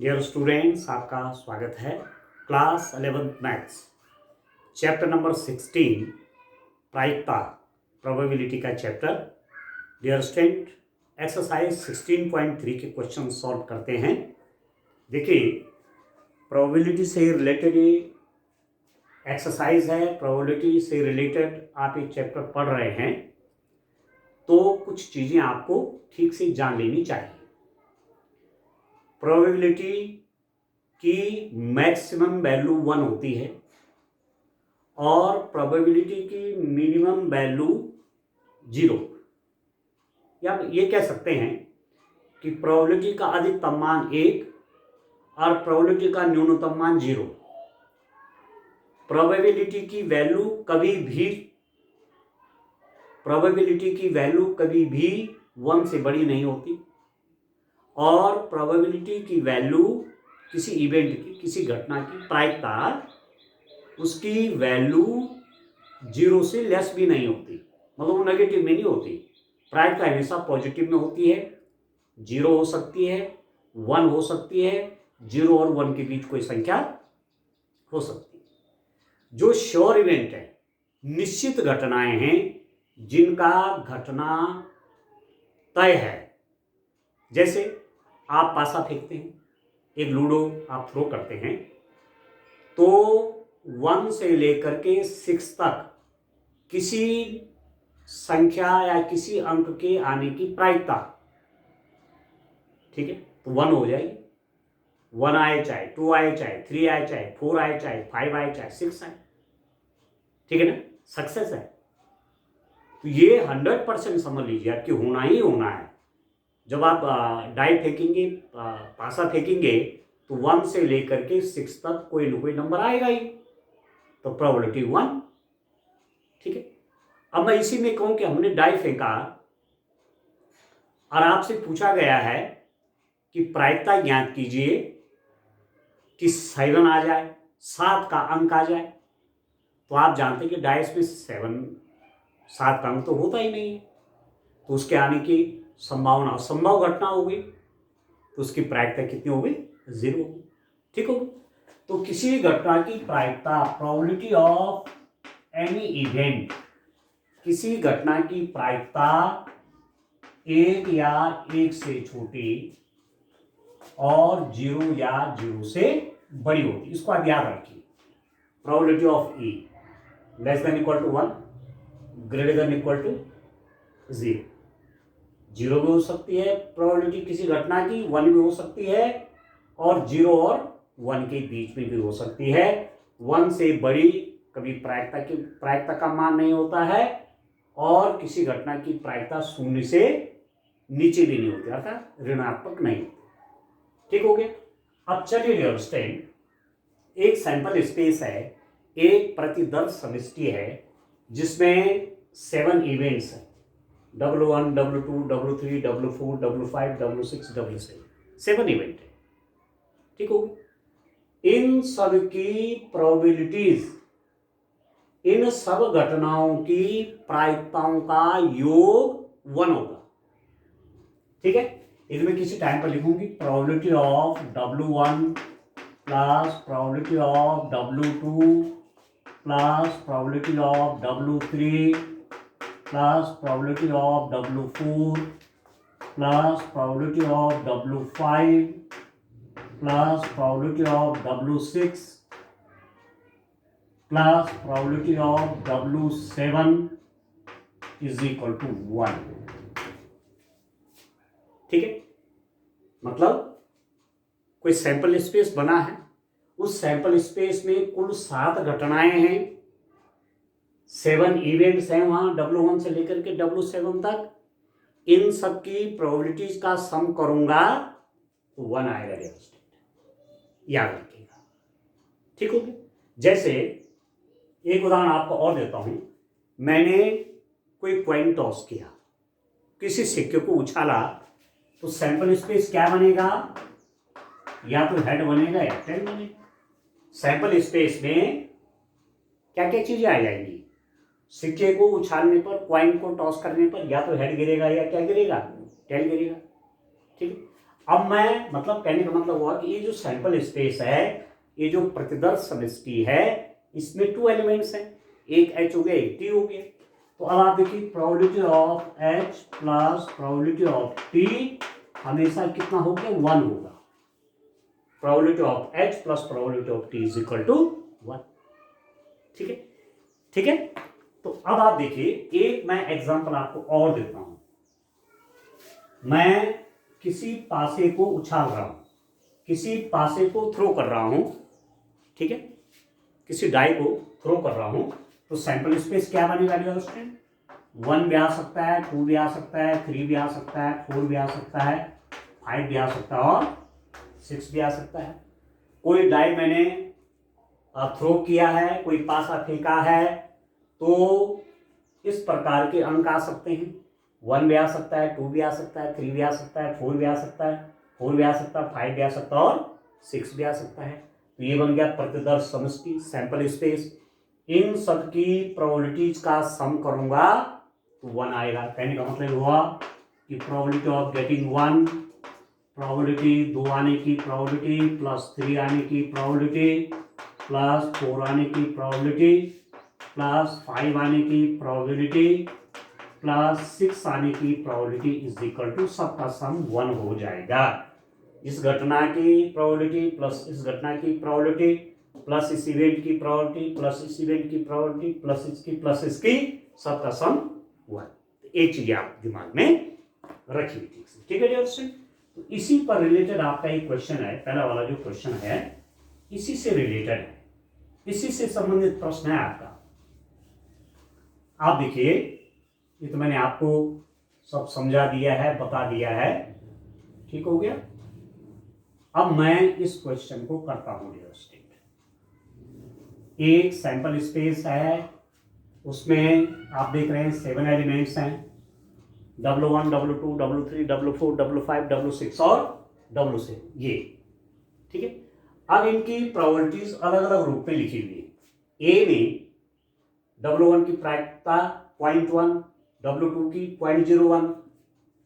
Dear students, आपका स्वागत है। Class 11th maths chapter number 16 प्रायिकता प्रोबेबिलिटी का चैप्टर। डियर स्टूडेंट, एक्सरसाइज 16.3 के क्वेश्चन सॉल्व करते हैं। देखिए, प्रोबेबिलिटी से रिलेटेड एक्सरसाइज है। प्रोबेबिलिटी से रिलेटेड आप एक चैप्टर पढ़ रहे हैं तो कुछ चीज़ें आपको ठीक से जान लेनी चाहिए। प्रोबेबिलिटी की मैक्सिमम वैल्यू 1 होती है और प्रोबेबिलिटी की मिनिमम वैल्यू 0। या ये कह सकते हैं कि प्रोबेबिलिटी का अधिकतम मान 1 और प्रोबेबिलिटी का न्यूनतम मान 0। प्रोबेबिलिटी की वैल्यू कभी भी 1 से बड़ी नहीं होती और प्रोबेबिलिटी की वैल्यू किसी इवेंट की, किसी घटना की प्रायिकता, उसकी वैल्यू 0 से लेस भी नहीं होती। मतलब वो नेगेटिव में नहीं होती। प्रायिकता हमेशा पॉजिटिव में होती है। 0 हो सकती है, 1 हो सकती है, 0 और 1 के बीच कोई संख्या हो सकती है। जो श्योर इवेंट है, निश्चित घटनाएं हैं जिनका घटना तय है। जैसे आप पासा फेंकते हैं, एक लूडो आप थ्रो करते हैं, तो 1 से लेकर के 6 तक किसी संख्या या किसी अंक के आने की प्रायिकता, ठीक है, तो 1 हो जाएगी। 1 आए चाहे 2 आए चाहे 3 आए चाहे 4 आए चाहे 5 आए चाहे 6 आए, ठीक है ना, सक्सेस है। तो ये 100% समझ लीजिए आपकी होना ही होना है। जब आप डाई फेंकेंगे, पासा फेंकेंगे, तो 1 से लेकर के 6 तक कोई ना कोई नंबर आएगा ही, तो प्रोबेबिलिटी 1, ठीक है। अब मैं इसी में कहूं कि हमने डाई फेंका और आपसे पूछा गया है कि प्रायिकता ज्ञात कीजिए कि 7 आ जाए, 7 का अंक आ जाए। तो आप जानते हैं कि डाइस में 7 का अंक तो होता ही नहीं है, तो उसके आने की संभावना, असंभव घटना होगी, तो उसकी प्रायिकता कितनी होगी? 0 होगी, ठीक होगी। तो किसी घटना की प्रायिकता, प्रोबेबिलिटी ऑफ एनी इवेंट, किसी घटना की प्रायिकता 1 या 1 से छोटी और 0 या 0 से बड़ी होती। इसको आप याद रखिए। Probability of E less than equal to 1, greater than equal to 0। 0 भी हो सकती है प्रोबेबिलिटी किसी घटना की, 1 भी हो सकती है, और 0 और 1 के बीच में भी हो सकती है। 1 से बड़ी कभी प्रायिकता का मान नहीं होता है, और किसी घटना की प्रायिकता 0 से नीचे भी नहीं होती, अर्थात ऋणात्मक नहीं होती, ठीक हो गया। अब चलिए डियर स्टूडेंट, एक सैंपल स्पेस है, एक प्रतिदर्श समष्टि है जिसमें 7 इवेंट्स हैं, W1, W2, W3, W4, W5, W6, W7, 7 event है, ठीक हो। इन सब की प्रोबेबिलिटीज, इन सब घटनाओं की प्रायिकताओं का योग 1 होगा, ठीक है। इनमें किसी टाइम पर लिखूंगी probability of W1 plus probability of W2 plus probability of W3 plus probability of W4 plus probability of W5 plus probability of W6 plus probability of W7 is equal to 1, ठीक है। मतलब कोई sample space बना है, उस sample space में कुल 7 घटनाएं हैं, 7 इवेंट्स हैं वहां, W1 से लेकर के W7 तक। इन सब की प्रोबेबिलिटीज का सम करूंगा तो 1 आएगा, याद रखिएगा, ठीक हो गया। जैसे एक उदाहरण आपको और देता हूं। मैंने कोई कॉइन टॉस किया, किसी सिक्के को उछाला, तो सैंपल स्पेस क्या बनेगा? या तो हेड बनेगा या टेल बनेगा। सैंपल स्पेस में क्या क्या चीजें आ जाएंगी? सिक्के को उछालने पर, कॉइन को टॉस करने पर या तो हेड गिरेगा या क्या गिरेगा? टेल गिरेगा, ठीक है। अब मैं मतलब कहने का मतलब हुआ कि ये जो सैंपल स्पेस है, ये जो प्रतिदर्श समष्टि है, इसमें 2 एलिमेंट्स हैं, एक H हो गया एक T हो गया। तो अब आप देखिए probability of H plus probability of T हमेशा कितना हो गया 1 होगा। Probability of H plus probability of T is equal to 1। ठीक है, ठीक है। तो अब आप देखिए एक मैं एग्जांपल आपको और देता हूं। मैं किसी पासे को उछाल रहा हूं, किसी पासे को थ्रो कर रहा हूं, ठीक है, किसी डाई को थ्रो कर रहा हूं, तो सैंपल स्पेस क्या बनेगा डियर स्टूडेंट? 1 भी आ सकता है, 2 भी आ सकता है, 3 भी आ सकता है, 4 भी आ सकता है, 5 भी आ सकता है और 6 भी आ सकता है। कोई डाई मैंने थ्रो किया है, कोई पासा फेंका है, तो इस प्रकार के अंक आ सकते हैं। 1 भी आ सकता है, 2 भी आ सकता है, 3 भी आ सकता है, 4 भी आ सकता है, 4 भी आ सकता है, 5 भी आ सकता है और 6 भी आ सकता है। तो ये बन गया प्रतिदर्श समष्टि सैंपल स्पेस। इन सब की प्रोबेबिलिटीज का सम करूंगा तो 1 आएगा। कहने का मतलब हुआ कि प्रोबेबिलिटी ऑफ गेटिंग 1, प्रोबेबिलिटी 2 आने की प्रोबेबिलिटी, प्लस 3 आने की प्रोबेबिलिटी, प्लस 4 आने की प्रोबेबिलिटी, प्लस 5 आने की प्रोबेबिलिटी, प्लस 6 आने की प्रोबेबिलिटी इज इक्वल टू सबका सम 1 हो जाएगा। इस घटना की प्रोबेबिलिटी प्लस इस घटना की प्रोबेबिलिटी प्लस इस इवेंट की प्रोबेबिलिटी प्लस इस इवेंट की प्रोबेबिलिटी प्लस इसकी सबका सम 1। एक चीज आप दिमाग में रखिए ठीक से, ठीक है डियर स्टूडेंट। तो इसी पर रिलेटेड आपका एक क्वेश्चन है, पहला वाला जो क्वेश्चन है इसी से रिलेटेड है, इसी से संबंधित प्रश्न है आपका। आप देखिए ये तो मैंने आपको सब समझा दिया है, बता दिया है, ठीक हो गया। अब मैं इस क्वेश्चन को करता हूं डियर स्टूडेंट। एक सैंपल स्पेस है, उसमें आप देख रहे हैं 7 एलिमेंट्स हैं, W1, W2, W3, W4, W5, W6 और W7, ये ठीक है। अब इनकी प्रोबेबिलिटीज अलग अलग रूप में लिखी हुई है। ए में W1 की प्रायिकता 0.1, W2 की 0.01,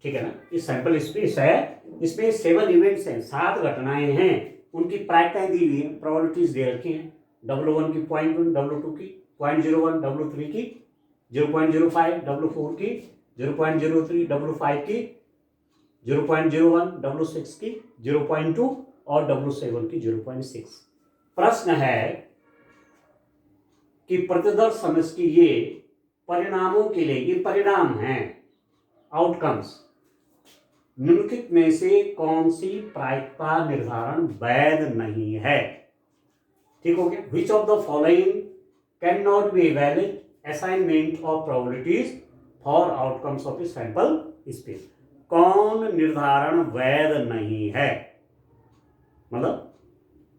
ठीक है ना। ये सैंपल स्पेस है, इसमें 7 इवेंट्स हैं, 7 घटनाएं हैं, उनकी प्रायिकताएं दी हुई हैं, प्रोबेबिलिटीज दे रखी हैं। W1 की 0.1, W2 की 0.01, W3 की 0.05, W4 की 0.03, W5 की 0.01, W6 की 0.2 और W7 की 0.6। प्रश्न है कि प्रतिदर्श समष्टि ये परिणामों के लिए, ये परिणाम हैं, आउटकम्स, निम्नलिखित में से कौन सी प्रायिकता निर्धारण वैध नहीं है? ठीक हो गया। Which of the following can not be valid assignment of probabilities for outcomes of a sample space? कौन निर्धारण वैध नहीं है, मतलब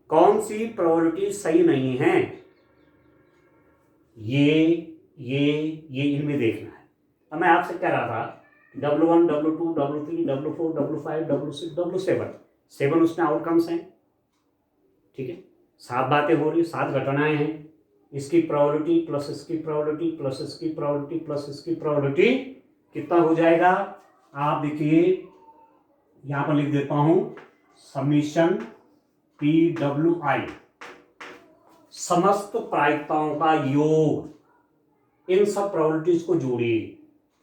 कौन सी प्रोबेबिलिटी सही नहीं है, ये इनमें देखना है। अब मैं आपसे कह रहा था W1, W2, W3, W4, W5, W6, W7, 7 उसमें आउटकम्स हैं, ठीक है। 7 बातें हो रही, 7 घटनाएं हैं, इसकी प्रोबेबिलिटी प्लस इसकी प्रोबेबिलिटी प्लस इसकी प्रोबेबिलिटी प्लस इसकी प्रोबेबिलिटी कितना हो जाएगा? आप देखिए यहां पर लिख देता हूं समीशन PWI, समस्त प्रायिकताओं का योग, इन सब प्रोबेबिलिटीज को जोड़िए।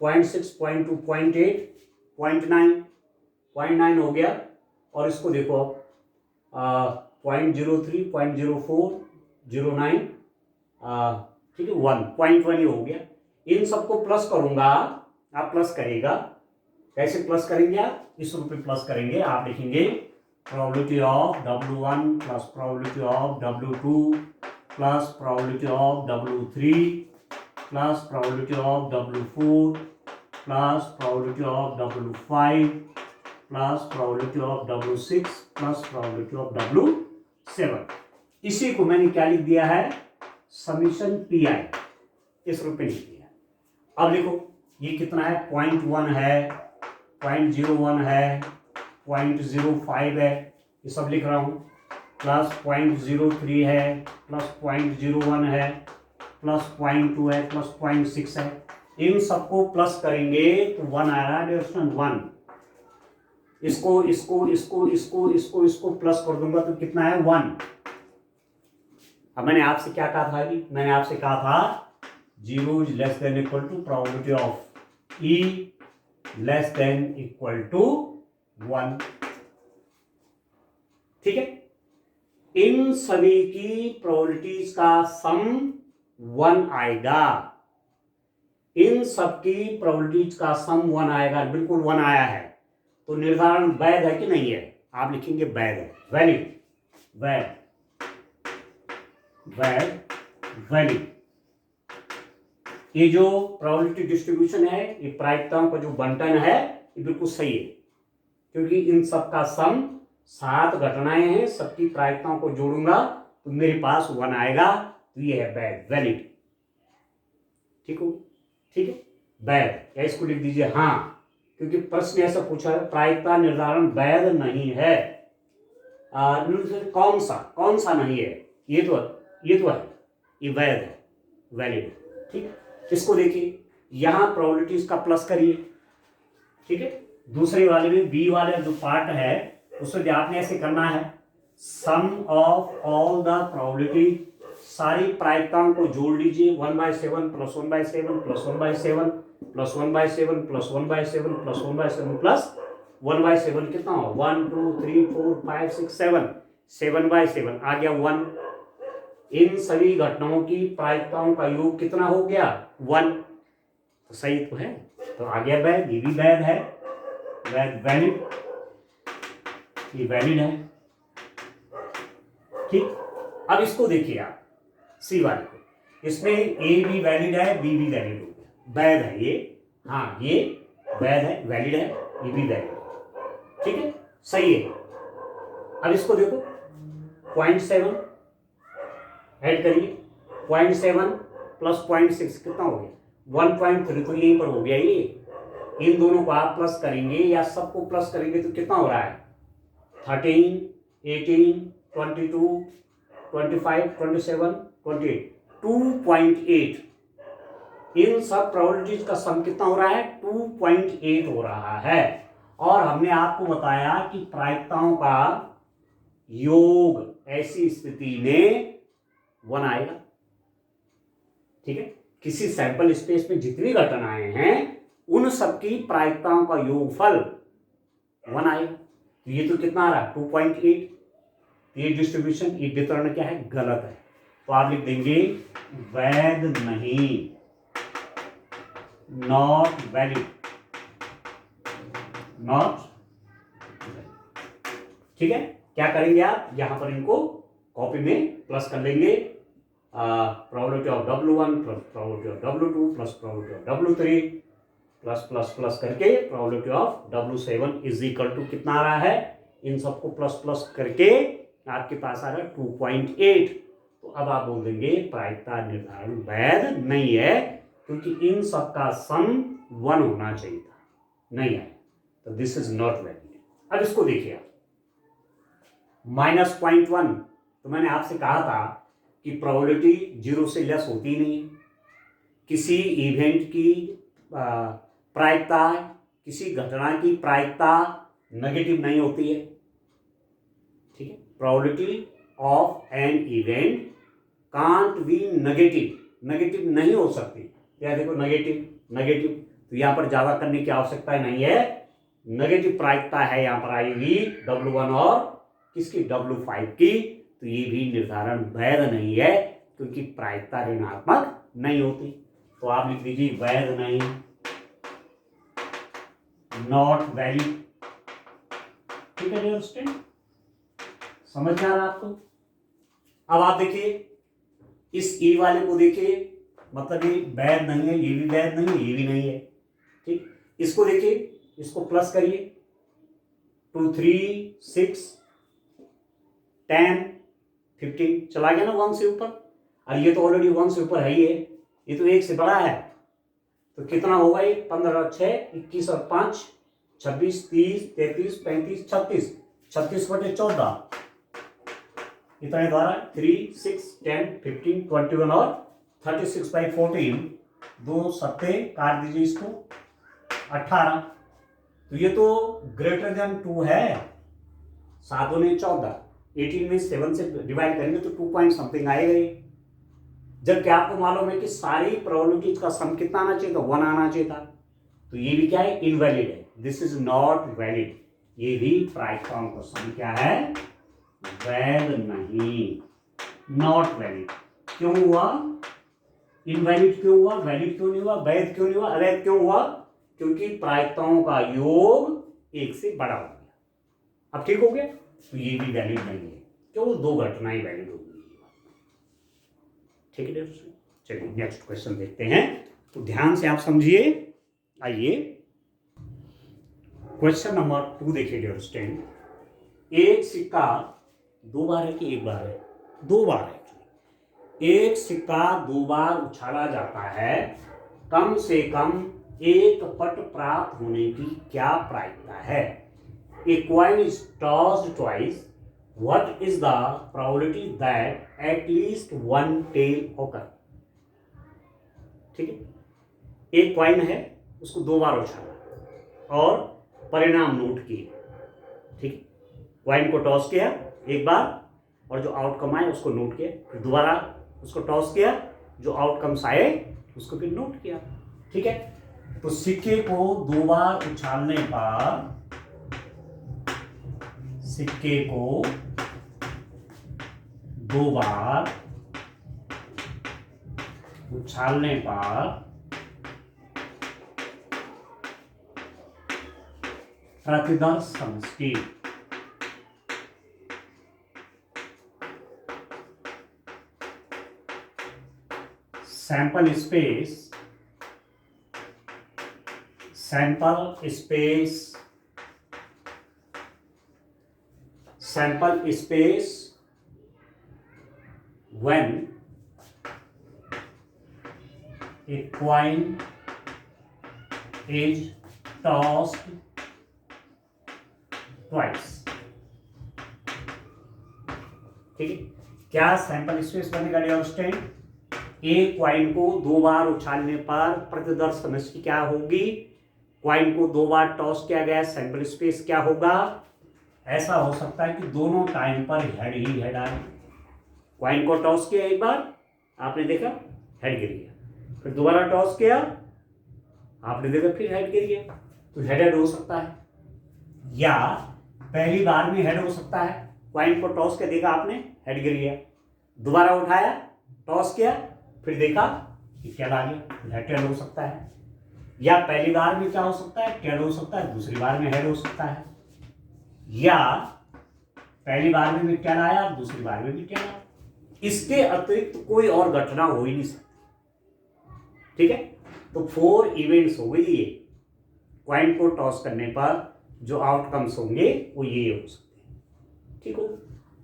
0.6, 0.2, 0.8, 0.9, 0.9 हो गया, और इसको देखो 0.03, 0.04, 0.9, ठीक है, 1.1 ही हो गया। इन सबको प्लस करूंगा, आप प्लस करेगा, कैसे प्लस करेंगे? आप इस रूप में प्लस करेंगे। आप लिखेंगे probability of W1 plus probability of W2 plus probability of W3 plus probability of W4 plus probability of W5 plus probability of W6 plus probability of W7। इसी को मैंने क्या लिख दिया है? समीशन PI, इस रूप में लिख दिया। अब देखो ये कितना है? 0.1 है, 0.01 है, 0.05 है, ये सब लिख रहा हूं, प्लस 0.03 है, प्लस 0.01 है, प्लस 0.2 है, प्लस 0.6 है। इन सबको प्लस करेंगे तो 1 आ रहा है, 1 इसको इसको इसको इसको इसको इसको प्लस कर दूंगा तो कितना है 1। अब मैंने आपसे क्या कहा था अभी, मैंने आपसे कहा था 0 is less than equal to probability of E less than equal to 1। ठीक है, इन सभी की प्रोबेबिलिटीज का सम 1 आएगा, इन सबकी प्रोबेबिलिटीज का सम 1 आएगा, बिल्कुल 1 आया है तो निर्धारण वैध है कि नहीं है, आप लिखेंगे वैध है, वैलिड, वैध, वैध, वैलिड। ये जो प्रोबेबिलिटी डिस्ट्रीब्यूशन है, ये प्रायिकताओं का जो बंटन है, ये बिल्कुल सही है, क्योंकि इन सब का सम 7 घटनाएं हैं, सबकी प्रायिकताओं को जोड़ूंगा तो मेरे पास 1 आएगा, तो ये है वैध, वैलिड। ठीक हो, ठीक है, वैध, या इसको लिख दीजिए हाँ, क्योंकि प्रश्न ऐसा पूछा है प्रायिकता निर्धारण वैध नहीं है। कौन सा नहीं है, ये तो है, ये वैध है, वैलिड। ठीक, इसको देखिए, यहां प्रोबेबिलिटीज का प्लस करिए। ठीक है, दूसरे वाले में बी वाले जो पार्ट है उसमें आपने ऐसे करना है, सम ऑफ ऑल द प्रोबेबिलिटी, सारी प्रायिकताओं को जोड़ लीजिए, 1/7 plus 1/7 plus 1/7 plus 1/7 plus 1/7 plus 1/7 plus 1/7 कितना हो, 1 2 3 4 5 6 7, 7/7 आ गया 1। इन सभी घटनाओं की प्रायिकताओं का योग कितना हो गया, 1। तो सही तो है, तो आ गया वैध, ये भी वैध है, वैध, वैलिड, ये वैलिड है। ठीक, अब इसको देखिए आप, सी वाले को, इसमें ए भी वैलिड है, बी भी वैलिड हो गया, वैध है ये, हाँ ये वैध है, वैलिड है, ये भी वैलिड है। ठीक है, सही है। अब इसको देखो, 0.7 ऐड करिए, 0.7 प्लस 0.6 कितना हो गया, 1.3, तो यहीं पर हो गया ये। इन दोनों को आप प्लस करेंगे या सबको प्लस करेंगे तो कितना हो रहा है, 13 18 22 25 27 28, 2.8। इन सब प्रोबेबिलिटीज का सम कितना हो रहा है, 2.8 हो रहा है। और हमने आपको बताया कि प्रायिकताओं का योग ऐसी स्थिति में 1 आएगा। ठीक है, किसी सैंपल स्पेस में जितनी घटनाएं हैं उन सबकी प्रायिकताओं का योगफल 1 आएगा। तो ये तो कितना आ रहा है, 2.8। ये डिस्ट्रीब्यूशन, ये वितरण क्या है, गलत है, तो आप लिख देंगे वैध नहीं, नॉट वैलिड, नॉट। ठीक है, क्या करेंगे आप, यहां पर इनको कॉपी में प्लस कर लेंगे, probability of W1 plus probability of W2 plus probability of W3 plus plus plus करके probability of W7 is equal to कितना आ रहा है, इन सबको प्लस प्लस करके आपके पास आ रहा है 2.8। तो अब आप बोल देंगे प्रायिकता निर्धारण वैध नहीं है, क्योंकि इन सब का सम 1 होना चाहिए था, नहीं है, तो दिस इज नॉट वैलिड। अब इसको देखिए आप, -0.1, तो मैंने आपसे कहा था कि प्रोबेबिलिटी 0 से लेस होती नहीं है। किसी इवेंट की प्रायिकता, किसी घटना की प्रायिकता नेगेटिव नहीं होती है। ठीक है, probability of an event can't be negative, negative नहीं हो सकती। या देखो नेगेटिव नेगेटिव, तो यहां पर ज्यादा करने की आवश्यकता नहीं है, नेगेटिव प्रायिकता है यहां पर आएगी W1 और किसकी, W5 की। तो ये भी निर्धारण वैध नहीं है, क्योंकि प्रायिकता ऋणात्मक नहीं होती। तो आप लिख दीजिए वैध नहीं, नॉट वैलिड। ठीक है स्टूडेंट, समझ में आ रहा आपको। अब आप देखिए इस ई वाले को देखिए, मतलब ये वैध नहीं है, ये भी वैध नहीं है, ये भी नहीं है। ठीक, इसको देखिए, इसको प्लस करिए, 2 3 6 10 15 चला गया ना 1 से ऊपर, और ये तो ऑलरेडी 1 से ऊपर है ही है, ये तो 1 से बड़ा है। तो कितना होगा ये, 15 6 21 और 5 26 30 33 35 36, 36/14 इतने द्वारा 3 6 10 15 21 और 36/14, 2 सत्ते काट दीजिए इसको, 18। तो ये तो ग्रेटर देन 2 है, 7 दूनी 14, 18 में 7 से डिवाइड करेंगे तो 2 पॉइंट समथिंग आएगा ये। जबकि आपको मालूम है कि सारी प्रोबेबिलिटीज का सम कितना आना चाहिए था, 1 आना चाहिए था, तो ये भी क्या है, इनवैलिड है, दिस इज नॉट वैलिड। ये भी प्राइमम का सम क्या है, वैध नहीं, नॉट वैलिड। क्यों हुआ इनवैलिड, क्यों हुआ वैलिड, क्यों नहीं हुआ वैध, क्यों नहीं हुआ अवैध, क्यों हुआ, क्योंकि प्रायिकताओं का योग 1 से बड़ा हो गया। अब ठीक हो गया, तो ये भी वैलिड नहीं है, केवल 2 घटनाएं वैलिड होगी। ठीक है दोस्तों, चलिए नेक्स्ट क्वेश्चन देखते हैं, तो ध्यान से आप समझिए। आइए क्वेश्चन नंबर 2 देखिए डियर स्टूडेंट। एक सिक्का 2 बार है कि 1 बार है, 2 बार है। एक सिक्का 2 बार उछाला जाता है, कम से कम 1 पट प्राप्त होने की क्या प्रायिकता है। A coin is tossed twice, what is the probability that at least 1 tail occur. ठीक है, एक कॉइन है, उसको 2 बार उछाला और परिणाम नोट किए। ठीक है, कॉइन को टॉस किया 1 बार और जो आउटकम आए उसको नोट किया, फिर दोबारा उसको टॉस किया, जो आउटकम्स आए उसको फिर नोट किया। ठीक है, तो सिक्के को 2 बार उछालने पर, सिक्के को 2 बार उछालने पर प्रतिदर्श समष्टि sample space, sample space, sample space when a coin is tossed twice। ठीक है, क्या सैंपल स्पेस बनेगा डियर स्टूडेंट, एक क्वाइन को 2 बार उछालने पर प्रतिदर्श समष्टि क्या होगी, क्वाइन को 2 बार टॉस किया गया, सैंपल स्पेस क्या होगा। ऐसा हो सकता है कि दोनों टाइम पर हेड ही हेड आए, क्वाइन को टॉस किया 1 बार, आपने देखा हेड गिर गया, फिर दोबारा टॉस किया, आपने देखा फिर हेड गिर गया, तो हेड हो सकता है, या पहली बार में हेड हो सकता है, क्वाइन को टॉस के देखा आपने हेड गिर गया, दोबारा उठाया टॉस किया फिर देखा कि टेल आ गया, टेल हो सकता है, या पहली बार में क्या हो सकता है, टेल हो सकता है, दूसरी बार में हेड हो सकता है, या पहली बार में भी टेल आया दूसरी बार में भी टेल आया। इसके अतिरिक्त कोई और घटना हो ही नहीं सकती। ठीक है, तो 4 इवेंट्स हो गई ये, क्वाइन को टॉस करने पर जो आउटकम्स होंगे वो ये हो सकते हैं। ठीक हो,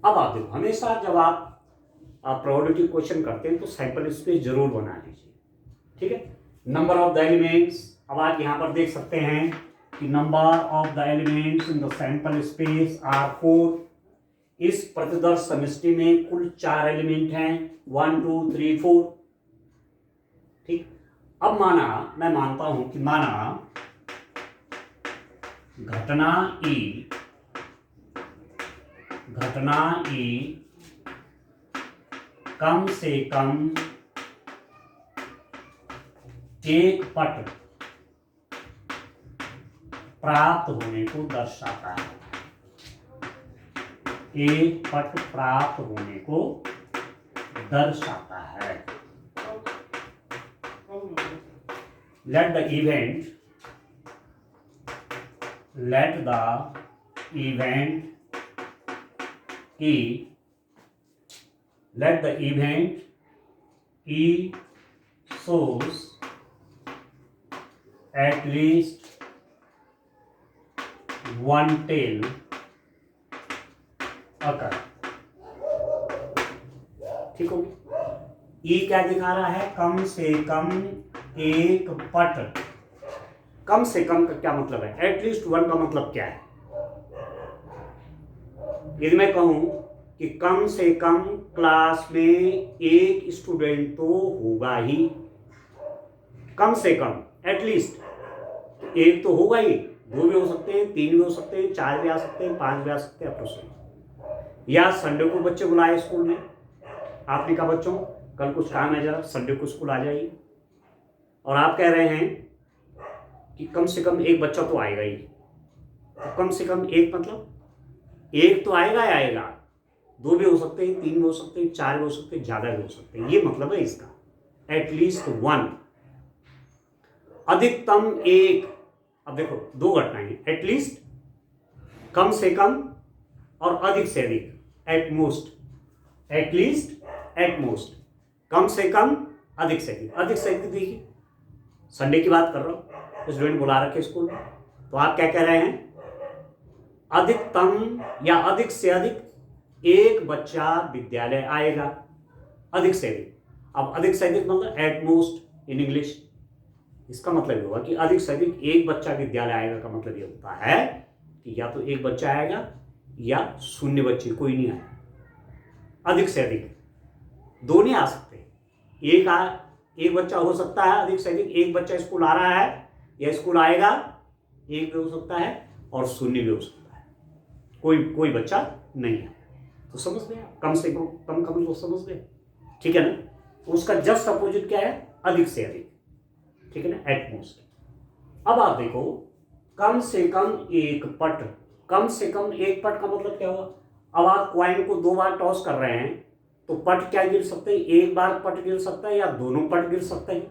अब आप देखो, हमेशा जब आप प्रोबेबिलिटी क्वेश्चन करते हैं तो सैंपल स्पेस जरूर बना लीजिए। ठीक है, नंबर ऑफ द एलिमेंट्स, अब आप यहां पर देख सकते हैं कि number of the elements in the sample space are 4। इस प्रतिदर्श समष्टि में कुल 4 एलिमेंट हैं, 1 2 3 4। ठीक, अब माना, मैं मानता हूं कि माना घटना ई कम से कम 1 पट प्राप्त होने को दर्शाता है, 1 पट प्राप्त होने को दर्शाता है। Late the event E shows at least 1 tail occur। ठीक हो, ई क्या दिखा रहा है, कम से कम 1 पट। कम से कम का क्या मतलब है, एटलीस्ट 1 का मतलब क्या है। यदि मैं कहूं कि कम से कम क्लास में 1 स्टूडेंट तो होगा ही, कम से कम एटलीस्ट 1 तो होगा ही, 2 भी हो सकते हैं, 3 भी हो सकते हैं, 4 भी आ सकते हैं, 5 भी आ सकते हैं अप्रोक्सीमेट। या संडे को बच्चे बुलाए स्कूल में, आपने कहा बच्चों कल कुछ काम है, जरा संडे को स्कूल आ जाइए, और आप कह रहे हैं कि कम से कम एक बच्चा तो आएगा ही। तो कम से कम एक मतलब एक तो आएगा ही आएगा, 2 भी हो सकते हैं, 3 भी हो सकते हैं, 4 भी हो सकते हैं, ज़्यादा भी हो सकते हैं, ये मतलब है इसका। एटलीस्ट 1, अधिकतम एक। अब देखो 2 घटनाएं हैं, एटलीस्ट कम से कम और अधिक से अधिक, at most, at least at most, कम से कम अधिक से अधिक। अधिक से अधिक देखिए, संडे की बात कर रहा हूं, स्टूडेंट बुला रखे स्कूल में, तो आप क्या कह रहे हैं, अधिकतम या अधिक से अधिक एक बच्चा विद्यालय आएगा, अधिक से अधिक। अब अधिक से अधिक मतलब एट मोस्ट इन इंग्लिश, इसका मतलब ये होगा कि अधिक से अधिक एक बच्चा विद्यालय आएगा का मतलब ये होता है कि या तो एक बच्चा आएगा या शून्य बच्चे, कोई नहीं आएगा। अधिक से अधिक 2 नहीं आ सकते, एक बच्चा हो सकता है, अधिक से अधिक एक बच्चा स्कूल आ रहा है या स्कूल आएगा, एक भी हो सकता है और शून्य भी हो सकता है, कोई बच्चा नहीं है। तो समझ गए, कम से कम तो समझ गए, ठीक है ना। तो उसका जस्ट अपोजिट क्या है, अधिक से अधिक, ठीक है ना, एट मोस्ट। अब आप देखो कम से कम एक पट, कम से कम एक पट का मतलब क्या हुआ। अब आप क्वाइन को 2 बार टॉस कर रहे हैं तो पट क्या गिर सकते हैं, एक बार पट गिर सकता है या दोनों पट गिर सकते हैं,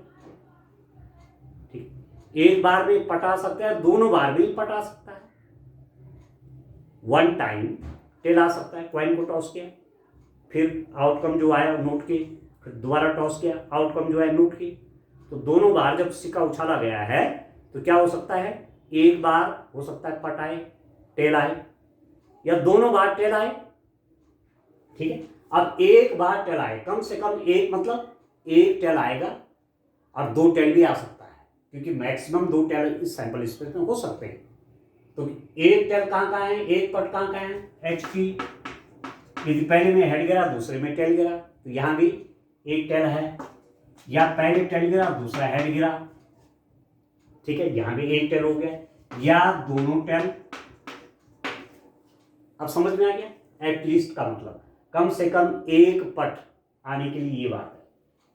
ठीक, एक बार भी पट आ सकता है, दोनों बार भी पट आ सकता है, 1 टाइम टेल आ सकता है। क्वाइन को टॉस किया, फिर आउटकम जो आया नोट की, फिर दोबारा टॉस किया, आउटकम जो है नोट की, तो दोनों बार जब सिक्का उछाला गया है तो क्या हो सकता है, एक बार हो सकता है पट आए, टेल आए, या दोनों बार टेल आए, ठीक है। अब एक बार टेल आए, कम से कम एक मतलब एक टेल आएगा और 2 टेल भी आ सकता है, क्योंकि मैक्सिमम 2 टेल इस सैंपल स्पेस में हो सकते हैं। तो एक टेल कहाँ है, एक पट कहाँ है, एच की, यदि पहले में हेड गिरा दूसरे में टेल गिरा, तो यहां भी एक टेल है, या पहले टेल गिरा दूसरा हेड गिरा, ठीक है, यहां भी एक टेल हो गया, या दोनों टेल। अब समझ में आ गया, एटलीस्ट का मतलब कम से कम एक पट आने के लिए ये बात है,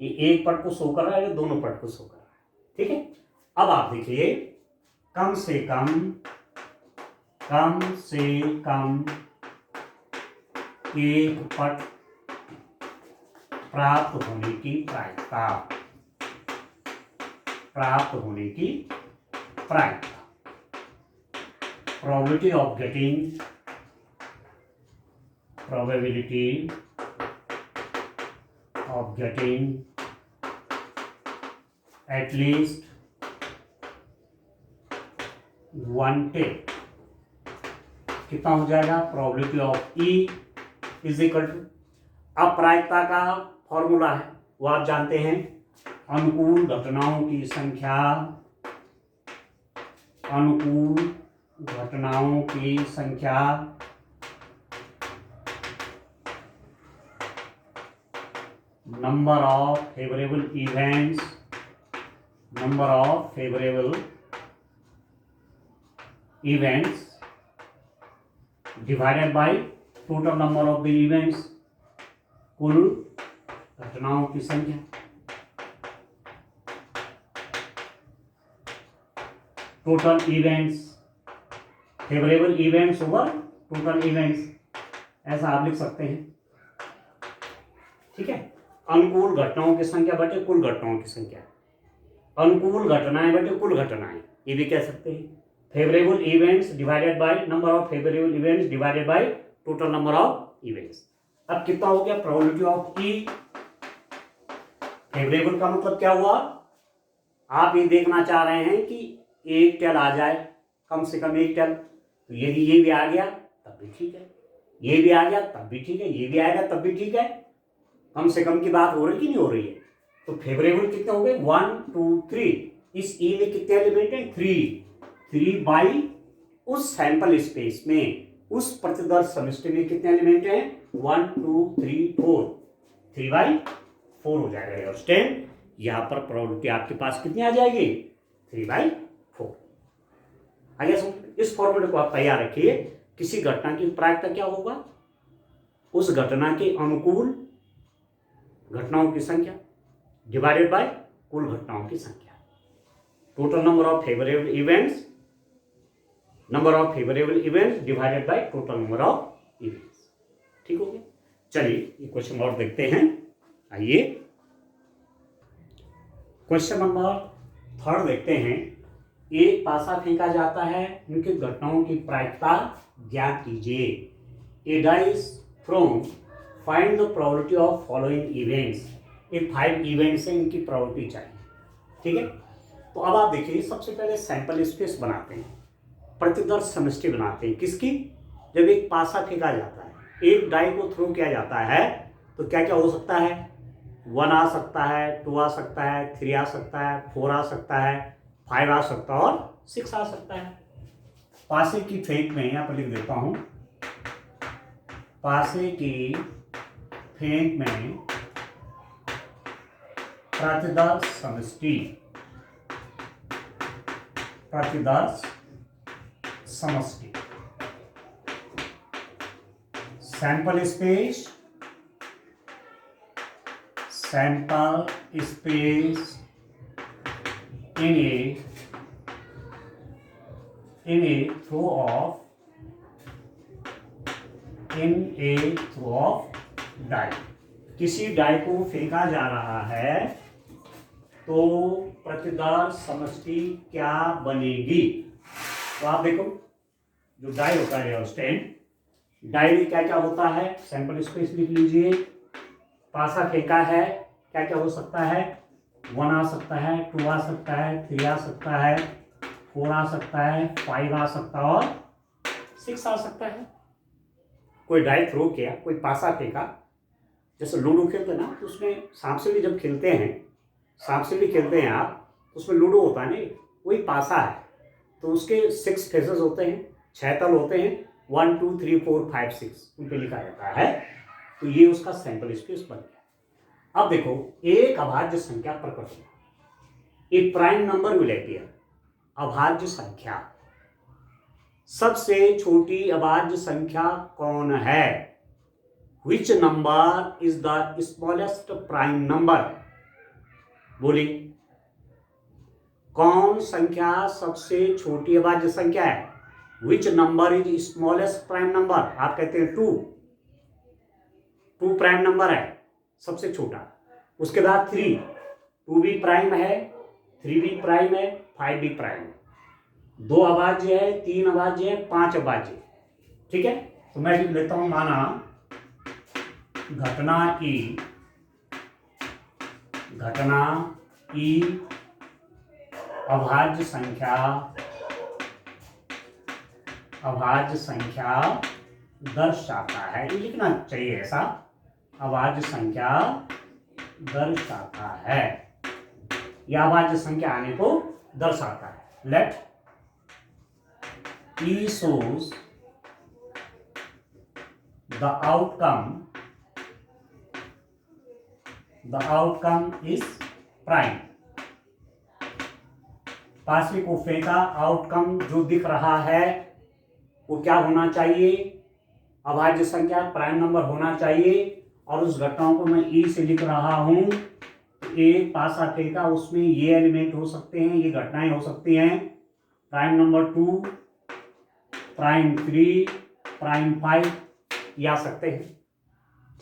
ये एक पट को शो कर रहा है या दोनों पट को शो कर रहा है, ठीक है। अब आप देखिए कम से कम एक पट प्राप्त होने की प्रायिकता, probability of getting at least 1 tail कितना हो जाएगा, probability of E is equal to, अब प्रायिकता का फॉर्मूला है वो आप जानते हैं, अनुकूल घटनाओं की संख्या, number of favourable events divided by total number of the events, कुल घटनाओं की संख्या। Total events, favourable events over total events, ऐसा आप लिख सकते हैं, ठीक है। अनुकूल घटनाओं की संख्या बटे कुल घटनाओं की संख्या, अनुकूल घटनाएं बटे कुल घटनाएं, ये भी कह सकते हैं। Favourable events divided by number of favourable events divided by total number of events. अब कितना हो गया, प्रोबेबिलिटी ऑफ ई, फेवरेबल का मतलब क्या हुआ, आप ये देखना चाह रहे हैं कि एक टेल आ जाए, कम से कम एक टेल, तो यदि ये भी आ गया तब भी ठीक है, ये भी आ गया तब भी ठीक है, ये भी आएगा तब भी ठीक है, कम से कम की बात हो रही कि नहीं हो रही है। तो फेवरेबल कितने हो गए, 1 2 3, इस ई में कितने एलिमेंट हैं, 3 बाई उस सैंपल स्पेस में, उस प्रतिदर्श समष्टि में कितने एलिमेंट हैं, 1 2 3 4, 3/4 हो जाएगा। अंडरस्टैंड, यहां पर प्रोबेबिलिटी आपके पास कितनी आ जाएगी, 3/4। आगे इस फॉर्मूले को आप तैयार रखिए। किसी घटना की प्रायिकता क्या होगा, उस घटना के अनुकूल घटनाओं की संख्या डिवाइडेड बाय कुल घटनाओं की संख्या। Total number of favourable events, number of favourable events divided by total number of events. ठीक हो गया। चलिए ये क्वेश्चन और देखते हैं। आइए क्वेश्चन नंबर 3 देखते हैं। एक पासा फेंका जाता है, उनकी घटनाओं की प्रायिकता ज्ञात कीजिए। A dice thrown, find the probability of following events. ये 5 इवेंट्स हैं, इनकी प्रोबेबिलिटी चाहिए। ठीक है, तो अब आप देखिए, सबसे पहले सैंपल स्पेस बनाते हैं, प्रतिदर्श समष्टि बनाते हैं। किसकी? जब एक पासा फेंका जाता है, एक डाई को थ्रो किया जाता है, तो क्या क्या हो सकता है? 1 आ सकता है, 2 आ सकता है, 3 आ सकता है, 4 आ सकता है, 5 आ सकता है और 6 आ सकता है। पासे की फेंक में यहाँ पर लिख देता हूं, पासे की फेंक में प्रतिदर्श समष्टि, प्रतिदर्श समष्टि, sample space, sample space in a throw of die. किसी डाई को फेंका जा रहा है तो प्रतिदर्श समष्टि क्या बनेगी? तो आप देखो, जो डाई होता है स्टैंड, डाई में क्या क्या होता है? सैंपल स्पेस लिख लीजिए। पासा फेंका है, क्या क्या हो सकता है? 1 आ सकता है, 2 आ सकता है, 3 आ सकता है, 4 आ सकता है, 5 आ सकता है और 6 आ सकता है। कोई डाई थ्रो किया, कोई पासा फेंका, जैसे लूडो खेलते हैं ना, तो उसमें सांप सीढ़ी जब खेलते हैं, सांप सीढ़ी खेलते हैं आप, तो उसमें लूडो होता है नहीं, वही पासा है, तो उसके 6 फेसेस होते हैं, 6 तल होते हैं, 1 2 3 4 5 6 उन पे लिखा जाता है। तो ये उसका सैंपल स्पेस बन गया। अब देखो, एक अभाज्य संख्या प्रकट हुआ, एक प्राइम नंबर विल अपीयर। अभाज्य संख्या, सबसे छोटी अभाज्य संख्या कौन है? Which number is the smallest prime number? बोलिए, कौन संख्या सबसे छोटी अभाज्य संख्या है? Which number is smallest prime number? आप कहते हैं 2 प्राइम नंबर है सबसे छोटा, उसके बाद 3, 2 भी प्राइम है, 3 भी प्राइम है, 5 भी प्राइम है, 2 अभाज्य है, 3 अभाज्य है, 5 अभाज्य। ठीक है, तो मैं लिख लेता हूं, माना घटना ई अभाज्य संख्या दर्शाता है। ये लिखना चाहिए ऐसा, अभाज्य संख्या दर्शाता है, या अभाज्य संख्या आने को दर्शाता है। Let E shows the outcome is prime। पासे को फेंका, आउटकम जो दिख रहा है वो क्या होना चाहिए? अभाज्य संख्या, प्राइम नंबर होना चाहिए। और उस घटनाओं को मैं ई से लिख रहा हूं, एक पासा फेंका, उसमें ये एलिमेंट हो सकते हैं, ये घटनाएं हो सकती हैं, प्राइम नंबर 2, प्राइम 3, प्राइम 5 ये आ सकते हैं।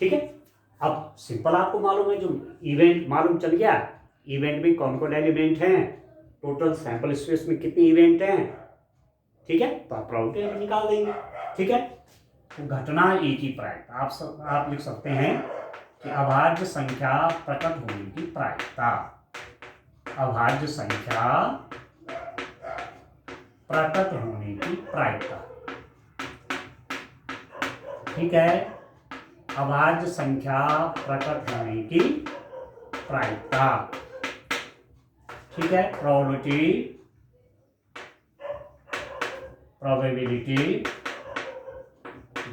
ठीक है, अब सिंपल आपको मालूम है, जो इवेंट मालूम चल गया, इवेंट में कौन कौन एलिमेंट हैं, टोटल सैंपल स्पेस में कितने इवेंट हैं। ठीक है, तो आप प्रोबेबिलिटी निकाल देंगे। ठीक है, तो घटना ई की प्रायिकता आप लिख सकते हैं कि अभाज्य संख्या प्रकट होने की प्रायिकता, अभाज्य संख्या प्रकट होने की प्रायिकता। ठीक है, अभाज्य संख्या प्रकट होने की प्रायिकता। ठीक है, probability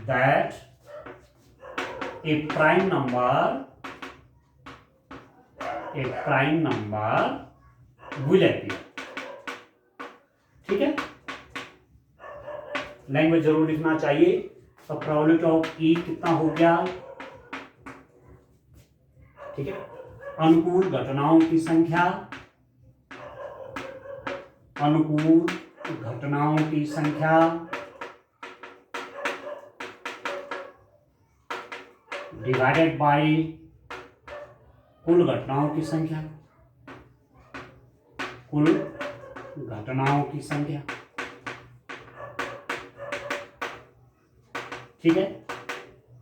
that a prime number will appear। ठीक है, लैंग्वेज जरूर लिखना चाहिए। तो प्रोबेबिलिटी ऑफ ई कितना हो गया, ठीक है, अनुकूल घटनाओं की संख्या, अनुकूल घटनाओं की संख्या डिवाइडेड बाय कुल घटनाओं की संख्या, कुल घटनाओं की संख्या, ठीक है।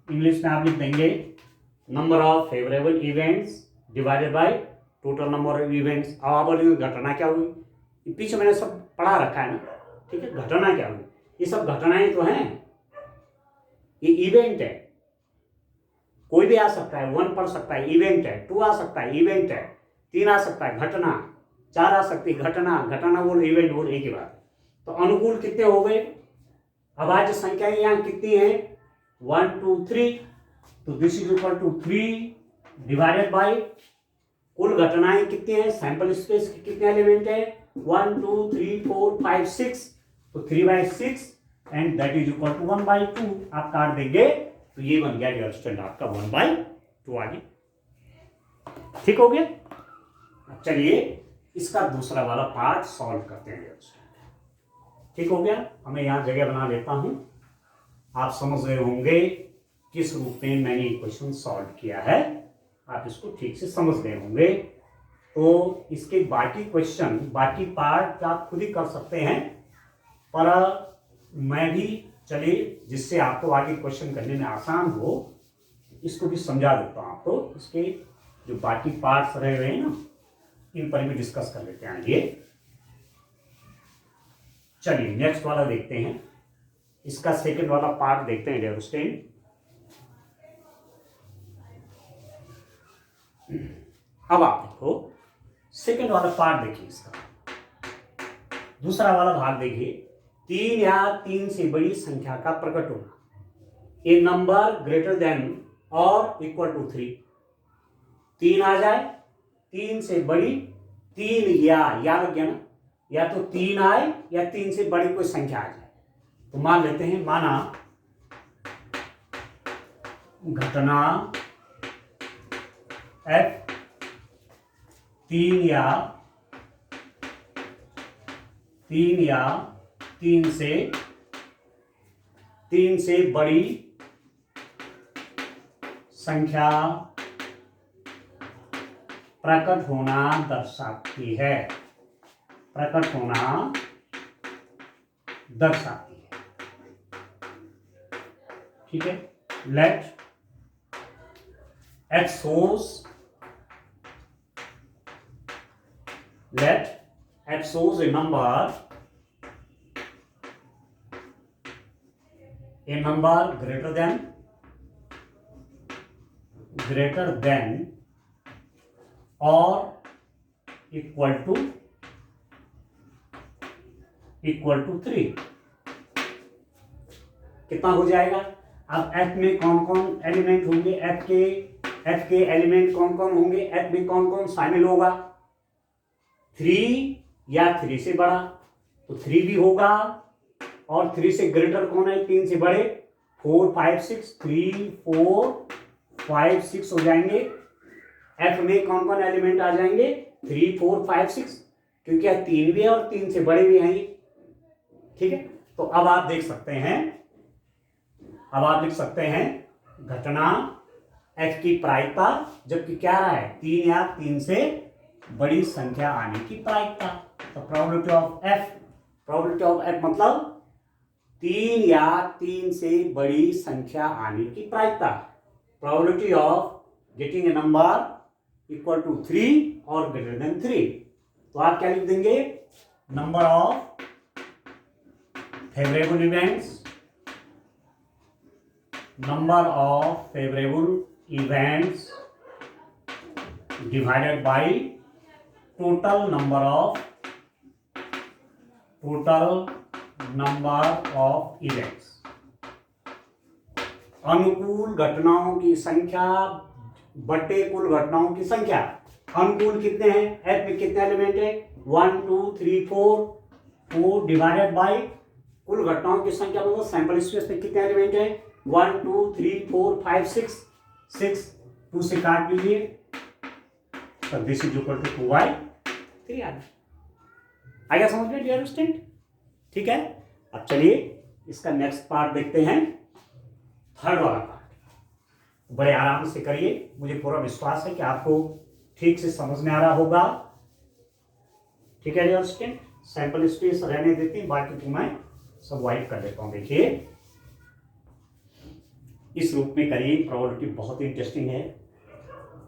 इंग्लिश में आप लिख देंगे number of favourable events divided by total number of events. अब आप बोलेंगे घटना क्या हुई, पीछे मैंने सब पढ़ा रखा है ना, ठीक है। घटना क्या हुई, ये सब घटनाएं तो हैं, ये इवेंट है, कोई भी आ सकता है, 1 पढ़ सकता है इवेंट है, 2 आ सकता है इवेंट है, 3 आ सकता है घटना, 4 आ सकती है घटना, घटना बोल इवेंट बोल एक ही बात है। तो अनुकूल कितने हो गए, अभाज्य संख्याएं यहाँ कितनी है, 1 2 3, तो this is equal to 3 divided by कुल घटनाएं कितनी है, सैंपल स्पेस के कितने एलिमेंट है, 1 2 3 4 5 6, तो 3/6 and that is equal to 1/2। आप काट देंगे तो ये बन गया डियर स्टूडेंट आपका 1/2 आगे, ठीक हो गया। अब चलिए इसका दूसरा वाला पार्ट सॉल्व करते हैं डियर स्टूडेंट, ठीक हो गया। हमें यहां जगह बना लेता हूं, आप समझ रहे होंगे किस रूप में मैंने क्वेश्चन सॉल्व किया है, आप इसको ठीक से समझ गए होंगे। तो इसके बाकी क्वेश्चन, बाकी पार्ट आप खुद ही कर सकते हैं, पर मैं भी चलिए जिससे आपको आगे क्वेश्चन करने में आसान हो, इसको भी समझा देता हूं आपको। इसके जो बाकी पार्ट्स रहे हुए हैं ना, इन पर भी डिस्कस कर लेते हैं। ये चलिए नेक्स्ट वाला देखते हैं, इसका सेकंड वाला पार्ट देखते हैं डियर स्टूडेंट। अब आप देखो सेकंड वाला पार्ट देखिए, इसका दूसरा वाला भाग देखिए, 3 या 3 से बड़ी संख्या का प्रकट होना, ए नंबर ग्रेटर देन और इक्वल टू 3, 3 आ जाए, 3 से बड़ी, 3 या लग गया ना, या तो 3 आए या 3 से बड़ी कोई संख्या आ जाए। तो मान लेते हैं, माना घटना F 3 या 3 से बड़ी संख्या प्रकट होना दर्शाती है, प्रकट होना दर्शाती है, ठीक है। Let X shows a number greater than or equal to 3। कितना हो जाएगा, अब F में कौन कौन एलिमेंट होंगे, F के एलिमेंट कौन कौन होंगे, F में कौन कौन शामिल होगा, 3 या 3 से बड़ा, तो 3 भी होगा, और 3 से ग्रेटर कौन है, 3 से बड़े, 4 5 6, 3 4 5 6 हो जाएंगे। F में कौन कौन एलिमेंट आ जाएंगे, 3 4 5 6, क्योंकि 3 भी है और 3 से बड़े भी हैं, ठीक है। तो अब आप देख सकते हैं, अब आप लिख सकते हैं घटना F की प्रायिकता, जबकि क्या रहा है, 3 या 3 से बड़ी संख्या आने की प्रायिकता। तो प्रोबेबिलिटी ऑफ F मतलब 3 या 3 से बड़ी संख्या आने की प्रायिकता, probability of getting a number equal to 3 और ग्रेटर देन 3। तो आप क्या लिख देंगे, number of favourable events, number of favourable events divided by total number of events. अनुकूल घटनाओं की संख्या बटे कुल घटनाओं की संख्या। अनुकूल कितने हैं, F में कितने एलिमेंट है, 1 2 3 4 डिवाइडेड बाय कुल घटनाओं की संख्या मतलब सैंपल स्पेस में कितने एलिमेंट है, 1 2 3 4 5 6, 2 से काट लीजिए, तो this is equal to 2y3 आ गया समझ में डियर स्टूडेंट। ठीक है, अब चलिए इसका नेक्स्ट पार्ट देखते हैं, थर्ड वाला पार्ट। बड़े आराम से करिए, मुझे पूरा विश्वास है कि आपको ठीक से समझ में आ रहा होगा। ठीक है डियर स्टूडेंट, सैंपल स्पेस रहने देते हैं, बाकी तो मैं सब वाइप कर देता हूं। देखिए इस रूप में करिए, प्रोबेबिलिटी बहुत इंटरेस्टिंग है।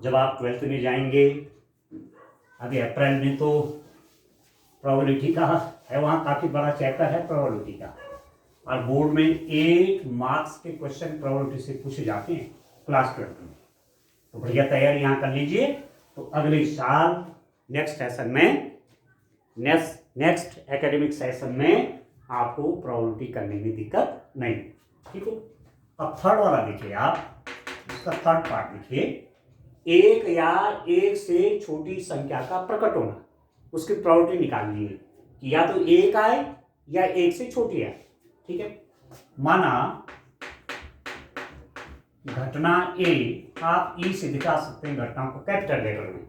जब आप 12th में जाएंगे, अभी अप्रैल में तो प्रोबेबिलिटी का है, वहाँ काफ़ी बड़ा चैप्टर है प्रोबेबिलिटी का, और बोर्ड में 8 मार्क्स के क्वेश्चन प्रोबेबिलिटी से पूछे जाते हैं क्लास 12 में। तो बढ़िया तैयारी यहाँ कर लीजिए, तो अगले साल नेक्स्ट सेशन में, नेक्स्ट एकेडमिक सेशन में आपको प्रोबेबिलिटी करने में दिक्कत नहीं। ठीक हो, अब थर्ड वाला देखिए आप, इसका थर्ड पार्ट देखिए, एक या एक से छोटी संख्या का प्रकट होना, उसकी प्रोबेबिलिटी निकाल लीजिए कि या तो एक आए या एक से छोटी आए। ठीक है, माना घटना ए, आप ई से दिखा सकते हैं घटना को कैपिटल लेटर में,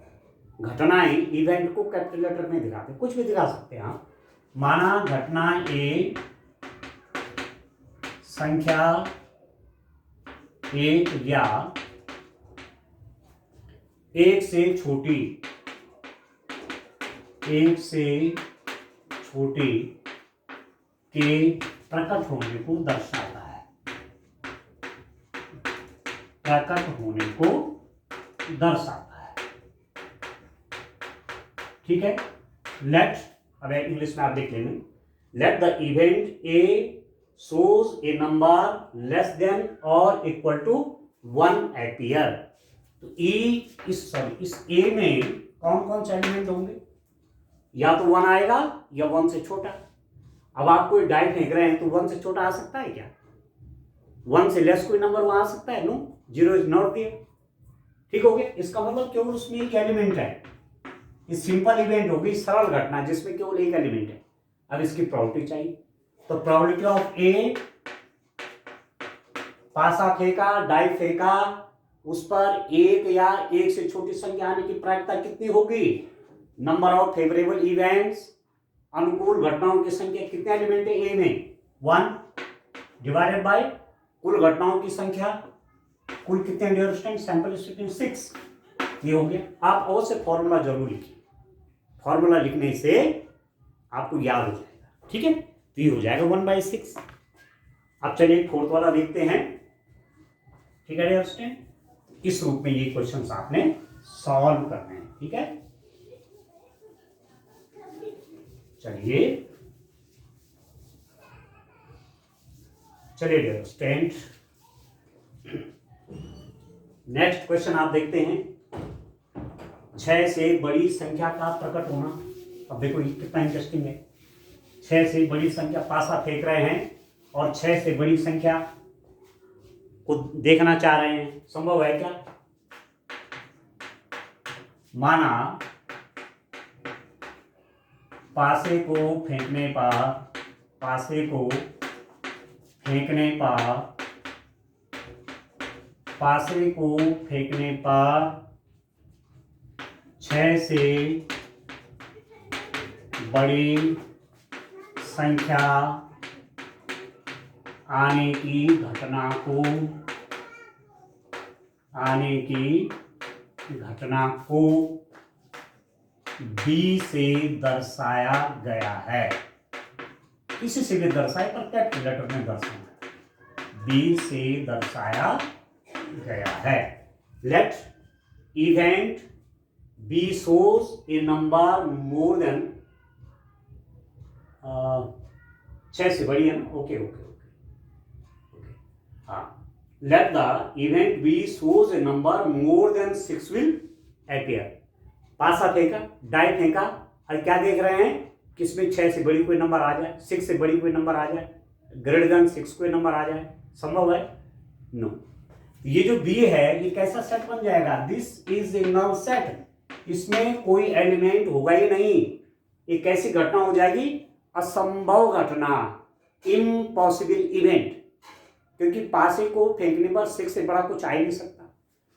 घटनाएं इवेंट को कैपिटल लेटर में दिखाते हैं, कुछ भी दिखा सकते हैं आप। माना घटना ए संख्या एक या एक से छोटी के प्रकट होने को दर्शाता है, प्रकट होने को दर्शाता है। ठीक है, लेट, अब इंग्लिश में आप देख लेंगे, late the event A shows a number less than or equal to 1 appear। तो इस ए में कौन कौन से एलिमेंट होंगे, या तो 1 आएगा या 1 से छोटा। अब आप कोई डाई फेंक रहे हैं तो 1 से छोटा आ सकता है क्या, 1 से लेस कोई नंबर वहां आ सकता है, नो, 0 इज नॉट देयर। ठीक हो गया, इसका मतलब केवल उसमें एक एलिमेंट है। इस सिंपल इवेंट होगी, सरल घटना जिसमें केवल एक एलिमेंट है। अब इसकी प्रोबेबिलिटी चाहिए, तो प्रोबेबिलिटी ऑफ ए, पासा फेंका, डाई फेंका, उस पर एक या एक से छोटी संख्या आने की प्रायिकता कितनी होगी, नंबर ऑफ फेवरेबल इवेंट्स, अनुकूल घटनाओं की संख्या, कितने एलिमेंट है ए में, 1 डिवाइडेड बाय कुल घटनाओं की संख्या, कुल कितने डियर स्टूडेंट, सैंपल स्टूडेंट 6। ये हो गया। आप अवश्य फॉर्मूला जरूर लिखिए, फॉर्मूला लिखने से आपको याद हो जाएगा। ठीक है, तो ये हो जाएगा 1/6। अब चलिए फोर्थ वाला देखते हैं। ठीक है डियर स्टूडेंट, इस रूप में ये क्वेश्चंस आपने सॉल्व करने हैं। ठीक है, चलिए डियर स्टूडेंट, नेक्स्ट क्वेश्चन आप देखते हैं, 6 से बड़ी संख्या का प्रकट होना। अब देखो ये कितना इंटरेस्टिंग है, 6 से बड़ी संख्या, पासा फेंक रहे हैं और 6 से बड़ी संख्या को देखना चाह रहे हैं, संभव है क्या। माना पासे को फेंकने पर 6 से बड़ी संख्या आने की घटना को बी से दर्शाया गया है। किसी से भी दर्शाए पर कैपिटल लेटर में दर्शाना, बी से दर्शाया गया है। Let event B shows a number more than, 6 से बड़ी है ना, ओके। हाँ, let the event B shows a number more than 6 will appear. पासा फेंका, डाई फेंका, और क्या देख रहे हैं, किसमें 6 से बड़ी कोई नंबर आ जाए, 6 से बड़ी कोई नंबर आ जाए, ग्रेटर देन 6 कोई नंबर आ जाए, संभव है, नो। ये जो बी है ये कैसा सेट बन जाएगा, this is a null set, इसमें कोई एलिमेंट होगा ही नहीं। ये कैसी घटना हो जाएगी, असंभव घटना। इम्पॉसिबल इवेंट, क्योंकि पासे को फेंकने पर 6 से बड़ा कुछ आ ही नहीं सकता।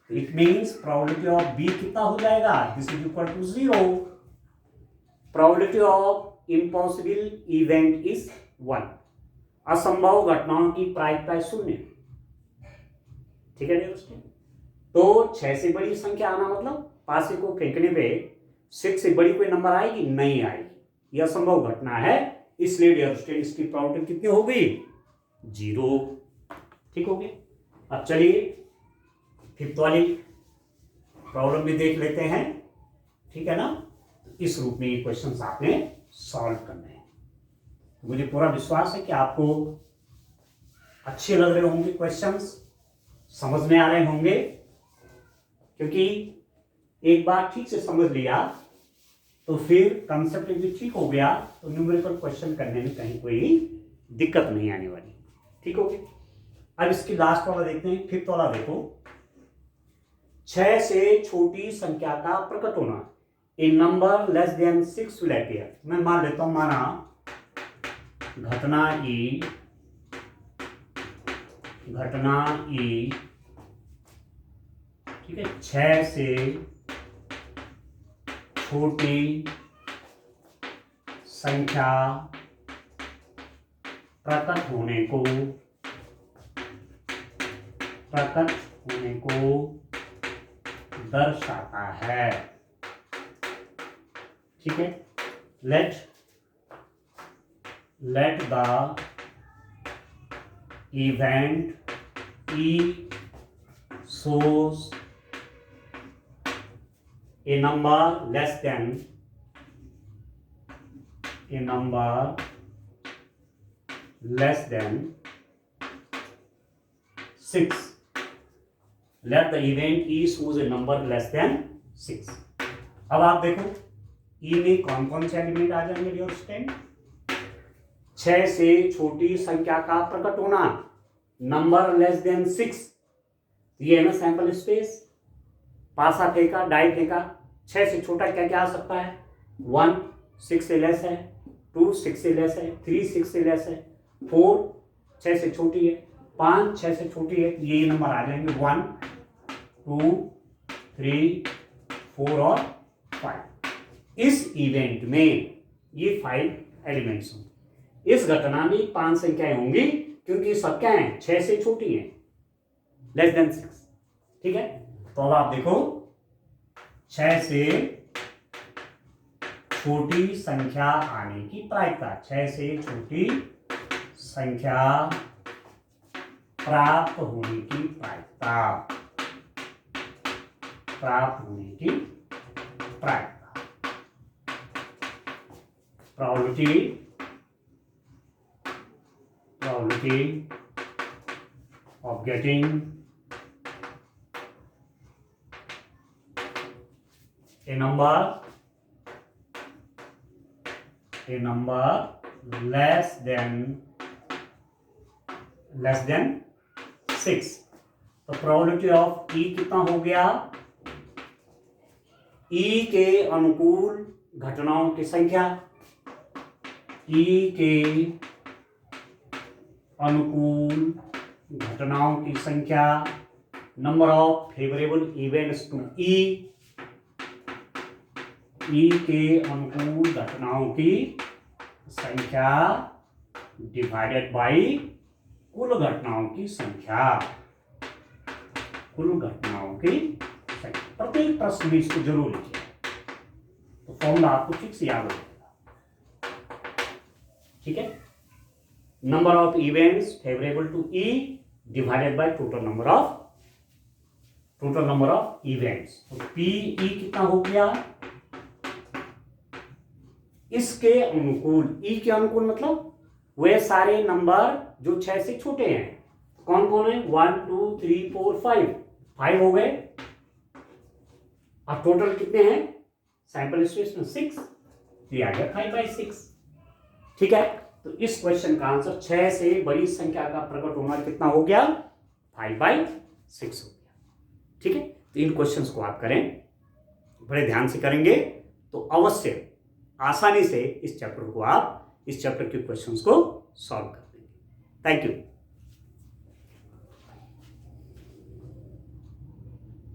It means probability of B कितना हो जाएगा, this is equal to 0। Probability of impossible event is 1। असंभव घटनाओं की प्रायिकता 0। ठीक है दोस्तों, तो 6 से बड़ी संख्या आना मतलब पासे को फेंकने पे 6 से बड़ी कोई नंबर आएगी, नहीं आएगी, यह असंभव घटना है, इसलिए डियर स्टूडेंट इसकी प्रोबेबिलिटी कितनी हो गई, 0। ठीक हो गया। अब चलिए फिफ्थ वाली प्रॉब्लम भी देख लेते हैं, ठीक है ना। इस रूप में ये क्वेश्चंस आपने सॉल्व करने हैं। मुझे पूरा विश्वास है कि आपको अच्छे लग रहे होंगे क्वेश्चंस, समझ में आ रहे होंगे, क्योंकि एक बार ठीक से समझ लिया तो फिर कंसेप्ट भी ठीक हो गया तो न्यूमेरिकल क्वेश्चन करने में कहीं कोई दिक्कत नहीं आने वाली। ठीक हो गया। अब इसकी लास्ट वाला देखते हैं, फिफ्थ वाला देखो। 6 से छोटी संख्या का प्रकट होना, a number less than 6 will appear. मैं मान लेता हूं, माना घटना ई, ठीक है, 6 से छोटी संख्या प्रकट होने को दर्शाता है। ठीक है, late the event E shows a number less than 6. Let the event E shows a number less than 6. अब आप देखो E में कौन कौन से एलिमेंट आ जाएंगे डियर स्टूडेंट। 6 से छोटी संख्या का प्रकट होना, नंबर लेस देन 6, ये है ना सैंपल स्पेस। पासा फेंका, डाई फेंका, 6 से छोटा क्या क्या आ सकता है, 1 6 से लेस है, 2 6 से लेस है, 3 6 से लेस है, 4 6 से छोटी है, 5 6 से छोटी है, ये नंबर आ जाएंगे 1 2 3 4 और 5। इस इवेंट में ये 5 एलिमेंट्स होंगे। इस घटना में 5 संख्याएं होंगी, क्योंकि सब क्या है, 6 से छोटी है, लेस देन 6। ठीक है, तो अब आप देखो 6 से छोटी संख्या आने की प्रायिकता, 6 से छोटी संख्या प्राप्त होने की प्रायिकता, probability of getting a number less than 6। तो प्रोबेबिलिटी ऑफ ई कितना हो गया, ई के अनुकूल घटनाओं की संख्या, ई के अनुकूल घटनाओं की संख्या, number of favourable events to E के अनुकूल घटनाओं की संख्या डिवाइडेड बाय कुल घटनाओं की संख्या, प्रत्येक प्रश्न में इसको जरूर लिखिए, तो फॉर्मूला आपको ठीक से याद हो जाएगा। ठीक है, number of events favourable to E divided by total number of events. तो पी ई कितना हो गया, इसके अनुकूल, ई के अनुकूल मतलब वे सारे नंबर जो 6 से छोटे हैं। कौन कौन है, 1 2 3 4 5 हो गए। अब टोटल कितने हैं, सैंपल स्पेस में 6, ये आ गया 5/6। ठीक है, तो इस क्वेश्चन का आंसर 6 से बड़ी संख्या का प्रकट होना कितना हो गया, 5/6 हो गया। ठीक है, तो इन क्वेश्चंस को आप करें, बड़े ध्यान से करेंगे तो अवश्य आसानी से इस चैप्टर के क्वेश्चंस को सॉल्व कर देंगे। Thank you.